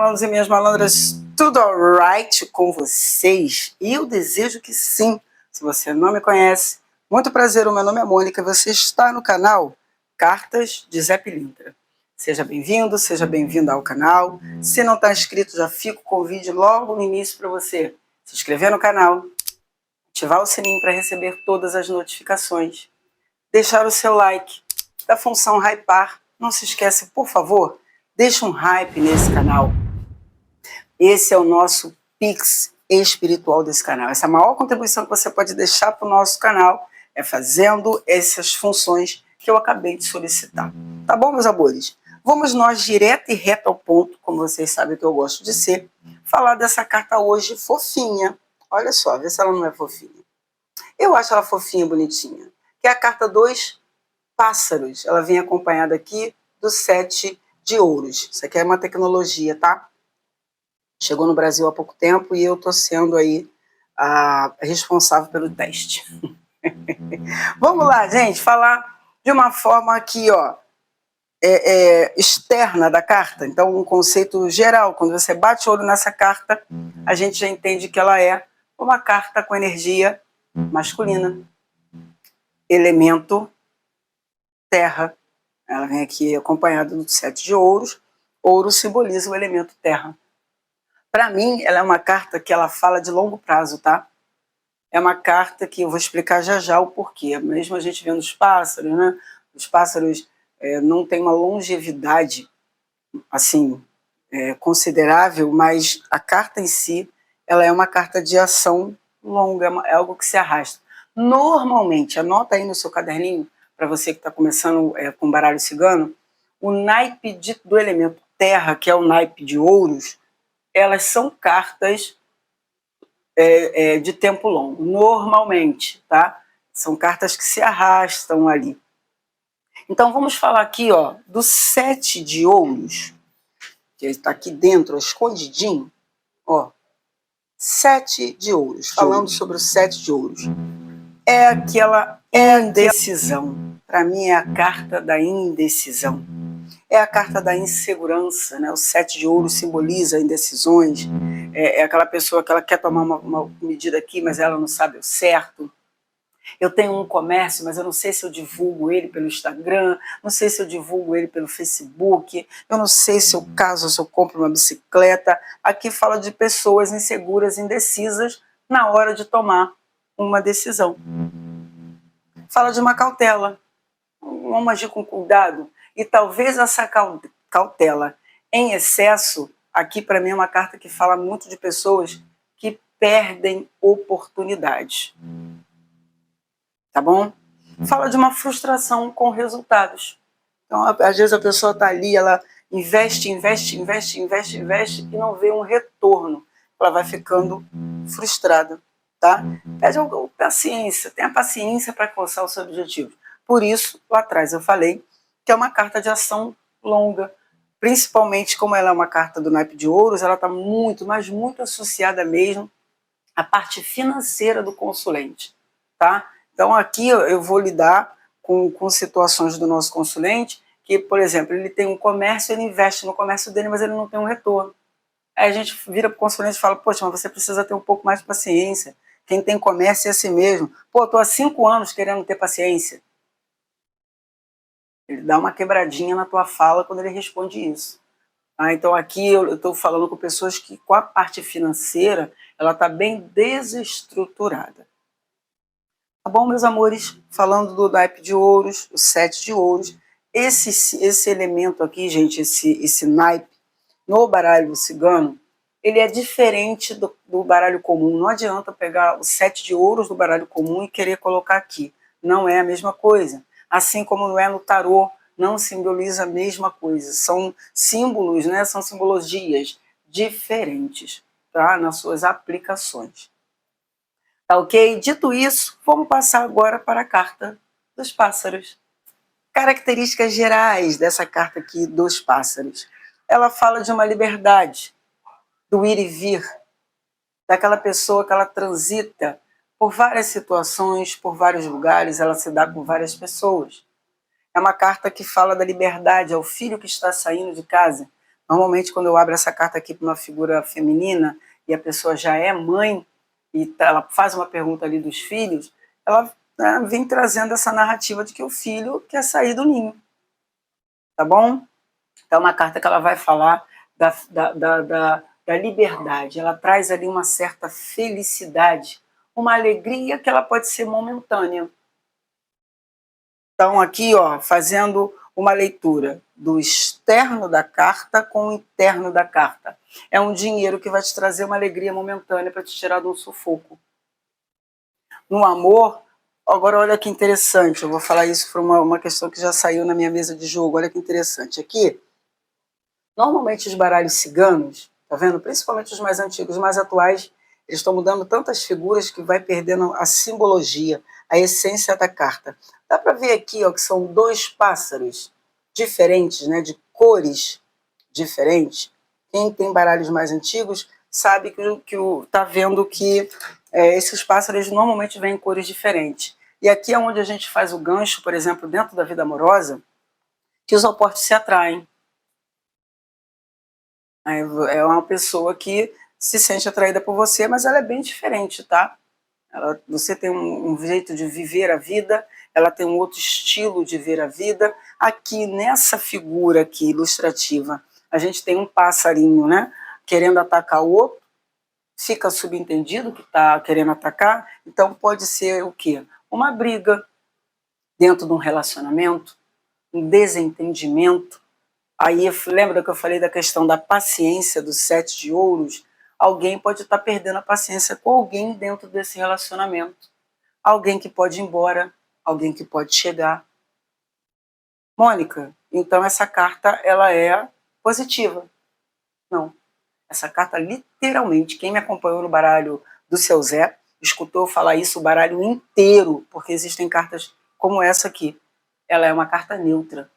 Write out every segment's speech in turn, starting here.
Malandros e minhas malandras, tudo alright com vocês? E eu desejo que sim. Se você não me conhece, muito prazer, o meu nome é Mônica, você está no canal Cartas de Zé Pilintra. Seja bem-vindo ao canal. Se não está inscrito, já fica o convite logo no início para você se inscrever no canal, ativar o sininho para receber todas as notificações, deixar o seu like, da função hypar. Não se esquece, por favor, deixa um hype nesse canal. Esse é o nosso Pix espiritual desse canal. Essa é a maior contribuição que você pode deixar para o nosso canal é fazendo essas funções que eu acabei de solicitar. Tá bom, meus amores? Vamos nós direto e reto ao ponto, como vocês sabem que eu gosto de ser, falar dessa carta hoje fofinha. Olha só, vê se ela não é fofinha. Eu acho ela fofinha, bonitinha. Que é a carta dos pássaros. Ela vem acompanhada aqui do 7 de ouros. Isso aqui é uma tecnologia, tá? Chegou no Brasil há pouco tempo e eu estou sendo aí a responsável pelo teste. Vamos lá, gente, falar de uma forma aqui, ó, externa da carta. Então, um conceito geral, quando você bate o olho nessa carta, a gente já entende que ela é uma carta com energia masculina, elemento terra. Ela vem aqui acompanhada do 7 de ouros. Ouro simboliza o elemento terra. Para mim, ela é uma carta que ela fala de longo prazo, tá? É uma carta que eu vou explicar já já o porquê. Mesmo a gente vendo os pássaros, né? Os pássaros não têm uma longevidade, assim, considerável, mas a carta em si, ela é uma carta de ação longa, é algo que se arrasta. Normalmente, anota aí no seu caderninho, para você que está começando com baralho cigano, o naipe do elemento terra, que é o naipe de ouros, elas são cartas de tempo longo, normalmente, tá? São cartas que se arrastam ali. Então, vamos falar aqui, ó, do 7 de ouros, que está aqui dentro, escondidinho, ó. 7 de ouros, falando sobre o 7 de ouros. É aquela indecisão. Para mim, é a carta da indecisão. É a carta da insegurança, né? O 7 de ouros simboliza indecisões. É aquela pessoa que ela quer tomar uma medida aqui, mas ela não sabe o certo. Eu tenho um comércio, mas eu não sei se eu divulgo ele pelo Instagram, não sei se eu divulgo ele pelo Facebook, eu não sei se eu caso, se eu compro uma bicicleta. Aqui fala de pessoas inseguras, indecisas na hora de tomar uma decisão. Fala de uma cautela. Vamos agir com cuidado. E talvez essa cautela em excesso, aqui para mim é uma carta que fala muito de pessoas que perdem oportunidades. Tá bom? Fala de uma frustração com resultados. Então, às vezes a pessoa está ali, ela investe e não vê um retorno. Ela vai ficando frustrada, tá? Pede paciência, tenha paciência para alcançar o seu objetivo. Por isso, lá atrás eu falei que é uma carta de ação longa, principalmente como ela é uma carta do naipe de ouros, ela está muito, mas muito associada mesmo à parte financeira do consulente, tá? Então aqui eu vou lidar com situações do nosso consulente que, por exemplo, ele tem um comércio, ele investe no comércio dele, mas ele não tem um retorno. Aí a gente vira para o consulente e fala, poxa, mas você precisa ter um pouco mais de paciência. Quem tem comércio é assim mesmo. Pô, estou há 5 anos querendo ter paciência. Ele dá uma quebradinha na tua fala quando ele responde isso. Então aqui eu estou falando com pessoas que com a parte financeira ela está bem desestruturada. Tá bom, meus amores? Falando do naipe de ouros, o 7 de ouros, esse elemento aqui, gente, esse naipe, no baralho cigano, ele é diferente do baralho comum. Não adianta pegar o 7 de ouros do baralho comum e querer colocar aqui. Não é a mesma coisa. Assim como não é no tarô, não simboliza a mesma coisa. São símbolos, né? São simbologias diferentes, tá? Nas suas aplicações. Tá ok? Dito isso, vamos passar agora para a carta dos pássaros. Características gerais dessa carta aqui dos pássaros. Ela fala de uma liberdade, do ir e vir, daquela pessoa que ela transita por várias situações, por vários lugares, ela se dá com várias pessoas. É uma carta que fala da liberdade, é o filho que está saindo de casa. Normalmente, quando eu abro essa carta aqui para uma figura feminina e a pessoa já é mãe e ela faz uma pergunta ali dos filhos, ela, né, vem trazendo essa narrativa de que o filho quer sair do ninho. Tá bom? É uma carta que ela vai falar da liberdade. Ela traz ali uma certa felicidade, uma alegria que ela pode ser momentânea. Então, aqui, ó, fazendo uma leitura do externo da carta com o interno da carta. É um dinheiro que vai te trazer uma alegria momentânea para te tirar de um sufoco. No amor, agora olha que interessante, eu vou falar isso por uma questão que já saiu na minha mesa de jogo, olha que interessante. Aqui, normalmente os baralhos ciganos, tá vendo? Principalmente os mais antigos, os mais atuais, eles estão mudando tantas figuras que vai perdendo a simbologia, a essência da carta. Dá para ver aqui, ó, que são dois pássaros diferentes, né, de cores diferentes. Quem tem baralhos mais antigos sabe que tá vendo que esses pássaros normalmente vêm em cores diferentes. E aqui é onde a gente faz o gancho, por exemplo, dentro da vida amorosa, que os opostos se atraem. É uma pessoa que se sente atraída por você, mas ela é bem diferente, tá? Você tem um jeito de viver a vida, ela tem um outro estilo de ver a vida. Aqui, nessa figura aqui, ilustrativa, a gente tem um passarinho, né? Querendo atacar o outro, fica subentendido que está querendo atacar, então pode ser o quê? Uma briga dentro de um relacionamento, um desentendimento. Aí, lembra que eu falei da questão da paciência dos 7 de ouros? Alguém pode estar perdendo a paciência com alguém dentro desse relacionamento. Alguém que pode ir embora, alguém que pode chegar. Mônica, então essa carta ela é positiva. Não. Essa carta, literalmente, quem me acompanhou no baralho do seu Zé, escutou eu falar isso o baralho inteiro, porque existem cartas como essa aqui. Ela é uma carta neutra.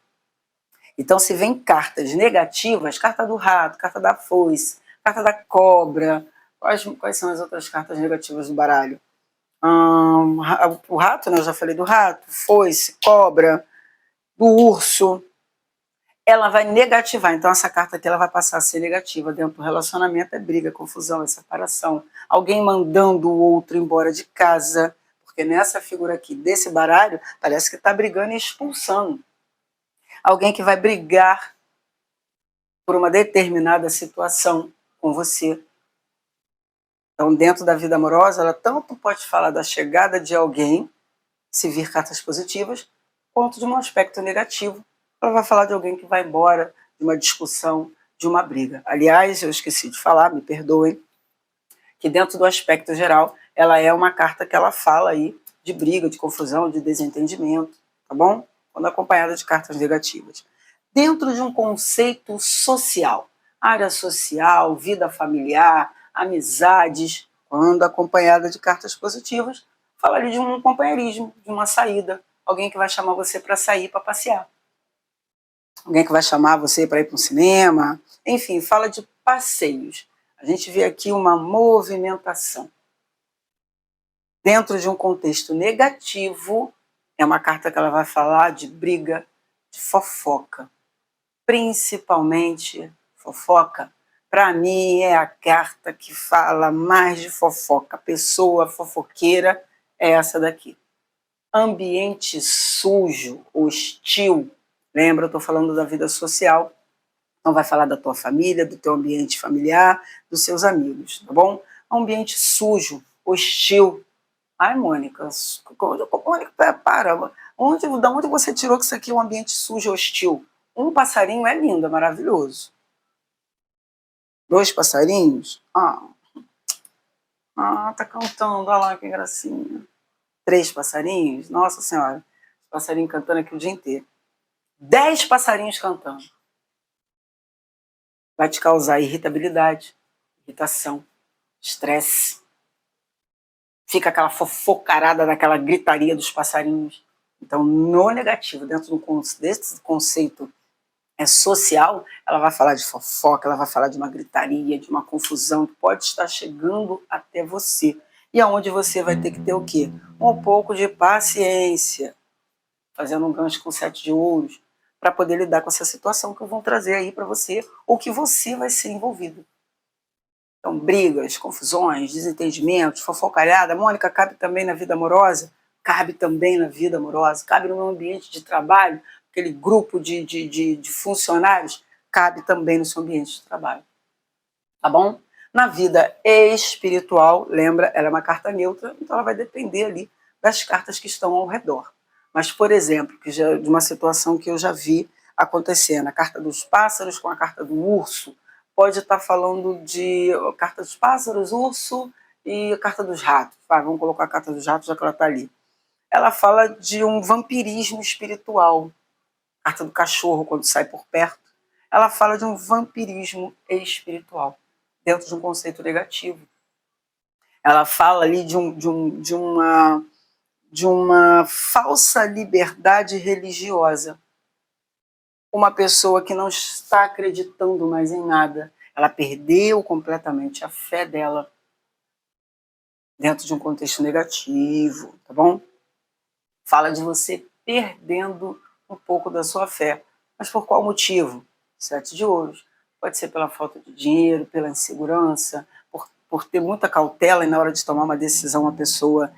Então, se vem cartas negativas, carta do rato, carta da foice, carta da cobra, quais são as outras cartas negativas do baralho? O rato, né, eu já falei do rato, foice, cobra, do urso. Ela vai negativar, então essa carta aqui ela vai passar a ser negativa dentro do relacionamento, é briga, confusão, é separação. Alguém mandando o outro embora de casa, porque nessa figura aqui desse baralho, parece que está brigando e expulsando. Alguém que vai brigar por uma determinada situação com você. Então, dentro da vida amorosa, ela tanto pode falar da chegada de alguém, se vir cartas positivas, quanto de um aspecto negativo. Ela vai falar de alguém que vai embora, de uma discussão, de uma briga. Aliás, eu esqueci de falar, me perdoem, que dentro do aspecto geral, ela é uma carta que ela fala aí de briga, de confusão, de desentendimento, tá bom? Quando acompanhada de cartas negativas. Dentro de um conceito social, área social, vida familiar, amizades, quando acompanhada de cartas positivas, fala ali de um companheirismo, de uma saída, alguém que vai chamar você para sair, para passear. Alguém que vai chamar você para ir para um cinema, enfim, fala de passeios. A gente vê aqui uma movimentação. Dentro de um contexto negativo, é uma carta que ela vai falar de briga, de fofoca. Principalmente fofoca, para mim é a carta que fala mais de fofoca. Pessoa fofoqueira é essa daqui. Ambiente sujo, hostil. Lembra, eu estou falando da vida social. Então vai falar da tua família, do teu ambiente familiar, dos seus amigos, tá bom? Ambiente sujo, hostil. Ai, Mônica, para. Da onde você tirou que isso aqui é um ambiente sujo, hostil? Um passarinho é lindo, é maravilhoso. 2 passarinhos? Tá cantando, olha lá que gracinha. 3 passarinhos? Nossa Senhora, passarinho cantando aqui o dia inteiro. 10 passarinhos cantando. Vai te causar irritabilidade, irritação, estresse. Fica aquela fofocarada daquela gritaria dos passarinhos. Então, no negativo, dentro desse conceito social, ela vai falar de fofoca, ela vai falar de uma gritaria, de uma confusão que pode estar chegando até você. E aonde você vai ter que ter o quê? Um pouco de paciência. Fazendo um gancho com 7 de ouros. para poder lidar com essa situação que eu vou trazer aí para você, ou que você vai ser envolvido. Então, brigas, confusões, desentendimentos, fofocalhada. Mônica, cabe também na vida amorosa? Cabe também na vida amorosa. Cabe no ambiente de trabalho, aquele grupo de funcionários, cabe também no seu ambiente de trabalho. Tá bom? Na vida espiritual, lembra, ela é uma carta neutra, então ela vai depender ali das cartas que estão ao redor. Mas, por exemplo, de uma situação que eu já vi acontecendo, a carta dos pássaros com a carta do urso, pode estar falando de carta dos pássaros, urso e a carta dos ratos. Vamos colocar a carta dos ratos, já que ela está ali. Ela fala de um vampirismo espiritual. A carta do cachorro, quando sai por perto, ela fala de um vampirismo espiritual, dentro de um conceito negativo. Ela fala ali de uma falsa liberdade religiosa. Uma pessoa que não está acreditando mais em nada, ela perdeu completamente a fé dela dentro de um contexto negativo, tá bom? Fala de você perdendo um pouco da sua fé. Mas por qual motivo? 7 de ouros. Pode ser pela falta de dinheiro, pela insegurança, por ter muita cautela e na hora de tomar uma decisão a pessoa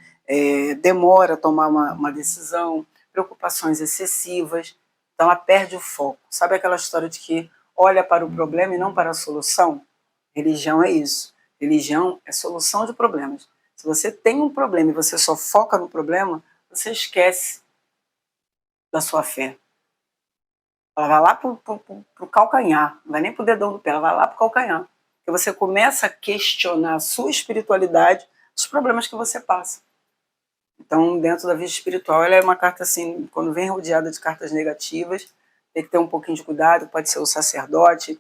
demora a tomar uma decisão, preocupações excessivas, então ela perde o foco. Sabe aquela história de que olha para o problema e não para a solução? Religião é isso. Religião é solução de problemas. Se você tem um problema e você só foca no problema, você esquece da sua fé. Ela vai lá para o calcanhar, não vai nem para o dedão do pé, ela vai lá para o calcanhar. Porque você começa a questionar a sua espiritualidade, os problemas que você passa. Então, dentro da vida espiritual, ela é uma carta assim, quando vem rodeada de cartas negativas, tem que ter um pouquinho de cuidado, pode ser o sacerdote,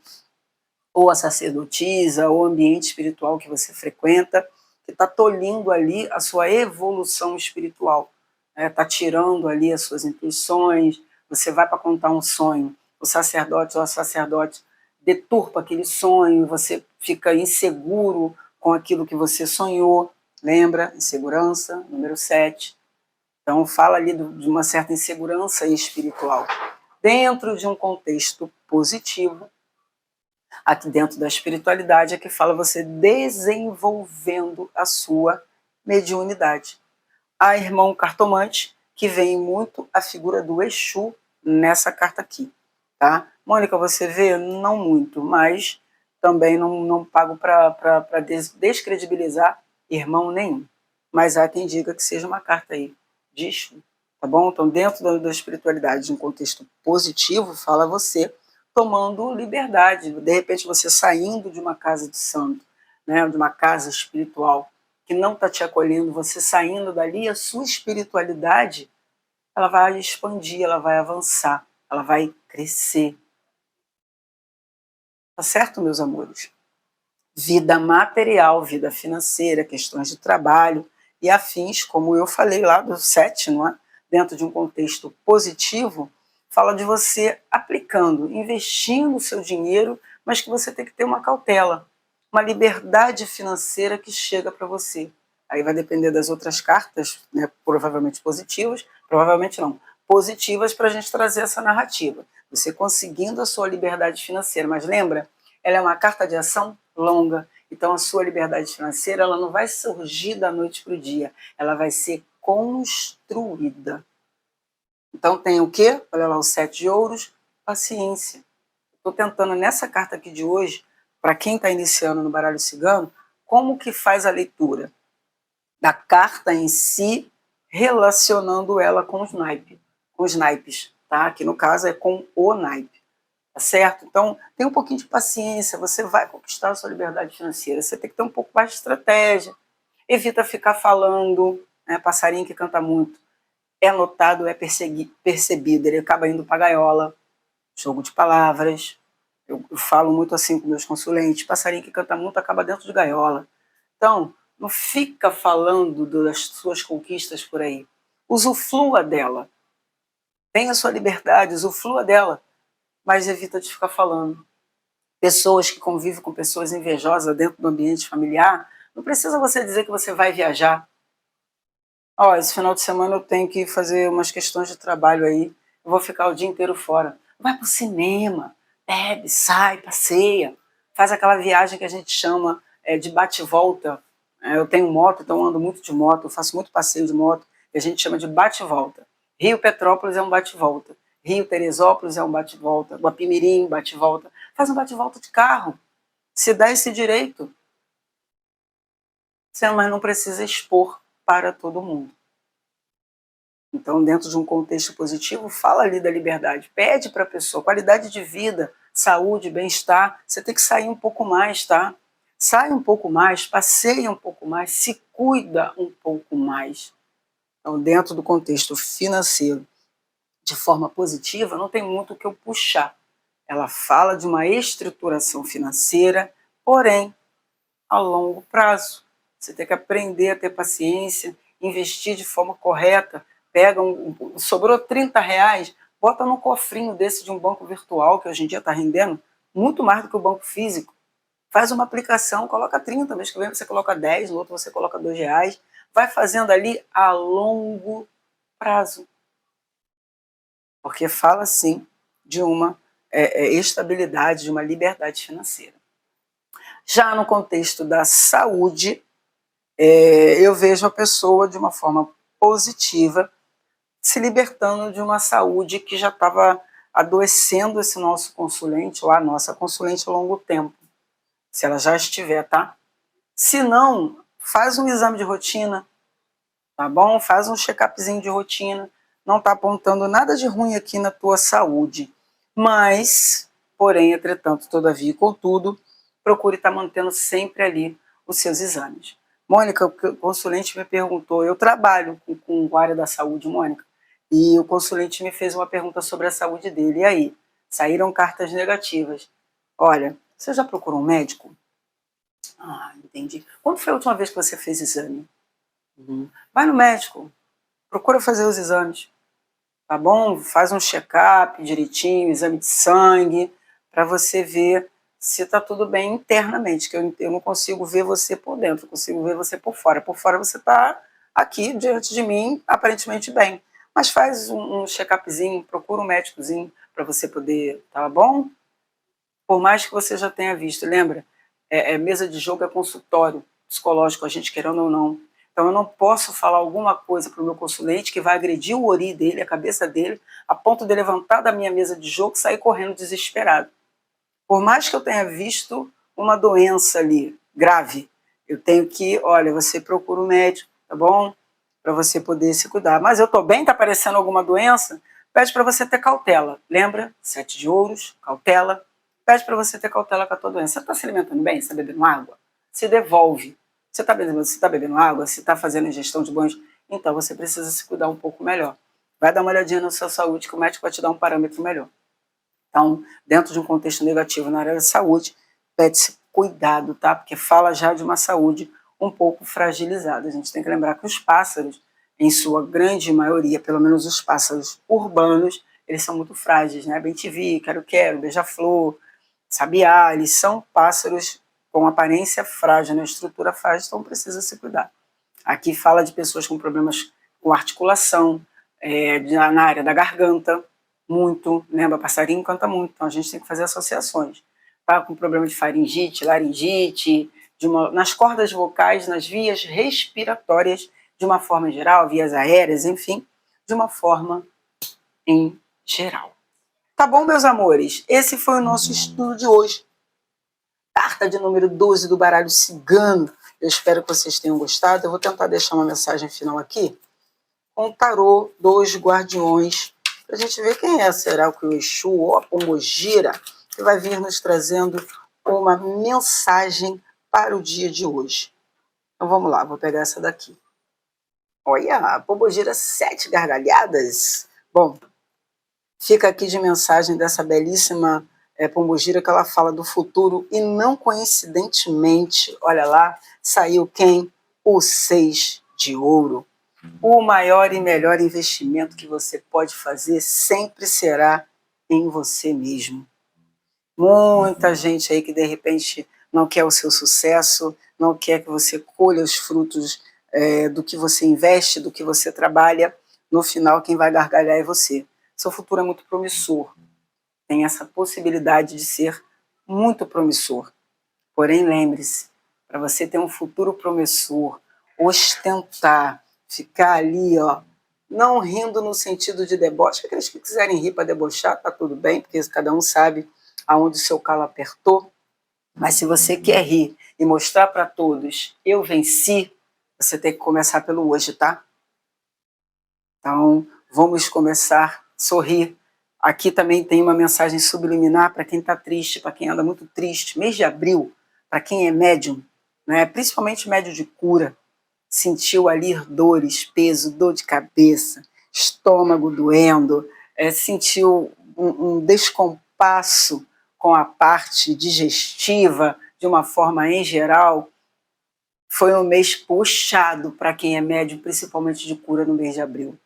ou a sacerdotisa, ou o ambiente espiritual que você frequenta, que está tolhindo ali a sua evolução espiritual. Está tirando ali as suas intuições, você vai para contar um sonho, o sacerdote ou a sacerdote deturpa aquele sonho, você fica inseguro com aquilo que você sonhou, lembra? Insegurança, número 7. Então fala ali de uma certa insegurança espiritual. Dentro de um contexto positivo, aqui dentro da espiritualidade é que fala você desenvolvendo a sua mediunidade. A irmão cartomante, que vem muito a figura do Exu nessa carta aqui. Tá? Mônica, você vê? Não muito, mas também não pago para descredibilizar irmão nenhum. Mas há quem diga que seja uma carta aí de Exu. Tá bom? Então, dentro da espiritualidade, de um contexto positivo, fala você tomando liberdade. De repente, você saindo de uma casa de santo, né, de uma casa espiritual, que não está te acolhendo, você saindo dali, a sua espiritualidade ela vai expandir, ela vai avançar, ela vai crescer. Tá certo, meus amores? Vida material, vida financeira, questões de trabalho e afins, como eu falei lá do 7, não é? Dentro de um contexto positivo, fala de você aplicando, investindo o seu dinheiro, mas que você tem que ter uma cautela, uma liberdade financeira que chega para você. Aí vai depender das outras cartas, né, provavelmente positivas, provavelmente não, positivas para a gente trazer essa narrativa. Você conseguindo a sua liberdade financeira, mas lembra, ela é uma carta de ação longa, então a sua liberdade financeira ela não vai surgir da noite para o dia, ela vai ser construída. Então tem o quê? Olha lá, o 7 de ouros, paciência. Estou tentando nessa carta aqui de hoje, para quem está iniciando no baralho cigano, como que faz a leitura da carta em si, relacionando ela com os naipes, tá? Aqui no caso é com o naipe, tá certo? Então tem um pouquinho de paciência, você vai conquistar a sua liberdade financeira, você tem que ter um pouco mais de estratégia, evita ficar falando, né? Passarinho que canta muito, é notado, é percebido, ele acaba indo para a gaiola, jogo de palavras. Eu falo muito assim com meus consulentes, passarinho que canta muito acaba dentro de gaiola. Então, não fica falando das suas conquistas por aí. Usufrua dela. Tenha a sua liberdade, usufrua dela, mas evita de ficar falando. Pessoas que convivem com pessoas invejosas dentro do ambiente familiar, não precisa você dizer que você vai viajar. Esse final de semana eu tenho que fazer umas questões de trabalho aí, eu vou ficar o dia inteiro fora. vai para o cinema, bebe, sai, passeia, faz aquela viagem que a gente chama de bate-volta. Eu tenho moto, então eu ando muito de moto, eu faço muito passeio de moto, que a gente chama de bate-volta. Rio Petrópolis é um bate-volta, Rio Teresópolis é um bate-volta, Guapimirim, bate-volta. Faz um bate-volta de carro, se dá esse direito. Mas não precisa expor para todo mundo. Então, dentro de um contexto positivo, fala ali da liberdade, pede para a pessoa qualidade de vida, saúde, bem-estar. Você tem que sair um pouco mais, tá? Sai um pouco mais, passeia um pouco mais, se cuida um pouco mais. Então, dentro do contexto financeiro, de forma positiva, não tem muito o que eu puxar. Ela fala de uma estruturação financeira, porém, a longo prazo. Você tem que aprender a ter paciência, investir de forma correta. Pega sobrou R$30, bota num cofrinho desse de um banco virtual, que hoje em dia está rendendo muito mais do que o banco físico. Faz uma aplicação, coloca 30, mês que vem você coloca 10, no outro você coloca R$2. Vai fazendo ali a longo prazo. Porque fala, sim, de uma estabilidade, de uma liberdade financeira. Já no contexto da saúde, eu vejo a pessoa de uma forma positiva, se libertando de uma saúde que já estava adoecendo esse nosso consulente, ou a nossa consulente, a longo tempo. Se ela já estiver, tá? Se não, faz um exame de rotina, tá bom? Faz um check-upzinho de rotina. Não está apontando nada de ruim aqui na tua saúde. Mas, porém, entretanto, todavia e contudo, procure estar mantendo sempre ali os seus exames. Mônica, o consulente me perguntou, eu trabalho com a área da saúde, Mônica, e o consulente me fez uma pergunta sobre a saúde dele. E aí? Saíram cartas negativas. Olha, você já procurou um médico? Ah, entendi. Quando foi a última vez que você fez exame? Vai no médico, procura fazer os exames, tá bom? Faz um check-up direitinho, exame de sangue, para você ver se está tudo bem internamente, que eu não consigo ver você por dentro, eu consigo ver você por fora. Por fora você está aqui diante de mim, aparentemente bem. Mas faz um check-upzinho, procura um médicozinho para você poder, tá bom? Por mais que você já tenha visto, lembra? Mesa de jogo é consultório psicológico, a gente querendo ou não. Então eu não posso falar alguma coisa para o meu consulente que vai agredir o ori dele, a cabeça dele, a ponto de levantar da minha mesa de jogo e sair correndo desesperado. Por mais que eu tenha visto uma doença ali, grave, eu tenho que, olha, você procura um médico, tá bom? Para você poder se cuidar. Mas eu estou bem, está aparecendo alguma doença? Pede para você ter cautela. Lembra? 7 de ouros, cautela. Pede para você ter cautela com a tua doença. Você está se alimentando bem? Você está bebendo água? Se devolve. Você está bebendo água? Você está fazendo ingestão de banhos? Então você precisa se cuidar um pouco melhor. Vai dar uma olhadinha na sua saúde que o médico vai te dar um parâmetro melhor. Então, dentro de um contexto negativo na área da saúde, pede-se cuidado, tá? Porque fala já de uma saúde um pouco fragilizada. A gente tem que lembrar que os pássaros, em sua grande maioria, pelo menos os pássaros urbanos, eles são muito frágeis, né? Bem-te-vi, quero-quero, beija-flor, sabiá, eles são pássaros com aparência frágil, né? Estrutura frágil, então precisa se cuidar. Aqui fala de pessoas com problemas com articulação, na área da garganta, muito, lembra? Passarinho canta muito, então a gente tem que fazer associações. Tá com problema de faringite, laringite, nas cordas vocais, nas vias respiratórias, de uma forma geral, vias aéreas, enfim, de uma forma em geral. Tá bom, meus amores? Esse foi o nosso estudo de hoje. Carta de número 12 do baralho cigano. Eu espero que vocês tenham gostado. Eu vou tentar deixar uma mensagem final aqui com o tarô dos guardiões, para a gente ver quem é. Será que o Exu ou a Pombogira que vai vir nos trazendo uma mensagem para o dia de hoje. Então vamos lá, vou pegar essa daqui. Olha, a Pombogira 7 gargalhadas. Bom, fica aqui de mensagem dessa belíssima Pombogira, que ela fala do futuro e não coincidentemente, olha lá, saiu quem? O 6 de ouro. O maior e melhor investimento que você pode fazer sempre será em você mesmo. Muita gente aí que de repente não quer o seu sucesso, não quer que você colha os frutos do que você investe, do que você trabalha. No final, quem vai gargalhar é você. Seu futuro é muito promissor. tem essa possibilidade de ser muito promissor. Porém, lembre-se, para você ter um futuro promissor, ostentar, ficar ali, ó, não rindo no sentido de deboche, aqueles que quiserem rir para debochar, tá tudo bem, porque cada um sabe aonde o seu calo apertou, mas se você quer rir e mostrar para todos, eu venci, você tem que começar pelo hoje, tá? Então, vamos começar a sorrir. Aqui também tem uma mensagem subliminar para quem está triste, para quem anda muito triste. Mês de abril, para quem é médium, né, principalmente médium de cura, sentiu ali dores, peso, dor de cabeça, estômago doendo, sentiu um descompasso com a parte digestiva, de uma forma em geral. Foi um mês puxado para quem é médium, principalmente de cura no mês de abril.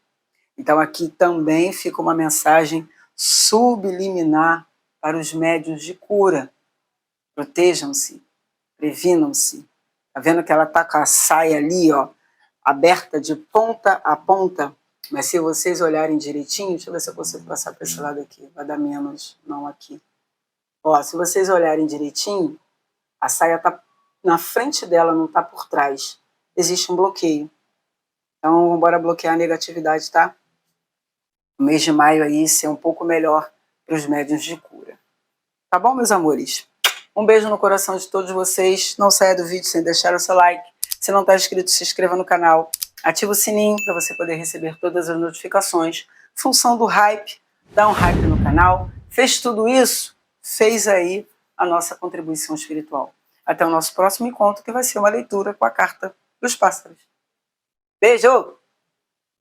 Então aqui também fica uma mensagem subliminar para os médiuns de cura. Protejam-se, previnam-se. Tá vendo que ela tá com a saia ali, ó, aberta de ponta a ponta? Mas se vocês olharem direitinho, deixa eu ver se eu consigo passar para esse lado aqui, vai dar menos, não aqui. Ó, se vocês olharem direitinho, a saia tá na frente dela, não tá por trás. Existe um bloqueio. Então, bora bloquear a negatividade, tá? O mês de maio aí ser um pouco melhor para os médiuns de cura. Tá bom, meus amores? Um beijo no coração de todos vocês. Não saia do vídeo sem deixar o seu like. Se não está inscrito, se inscreva no canal. Ativa o sininho para você poder receber todas as notificações. Função do hype, dá um hype no canal. Fez tudo isso? Fez aí a nossa contribuição espiritual. Até o nosso próximo encontro, que vai ser uma leitura com a carta dos pássaros. Beijo!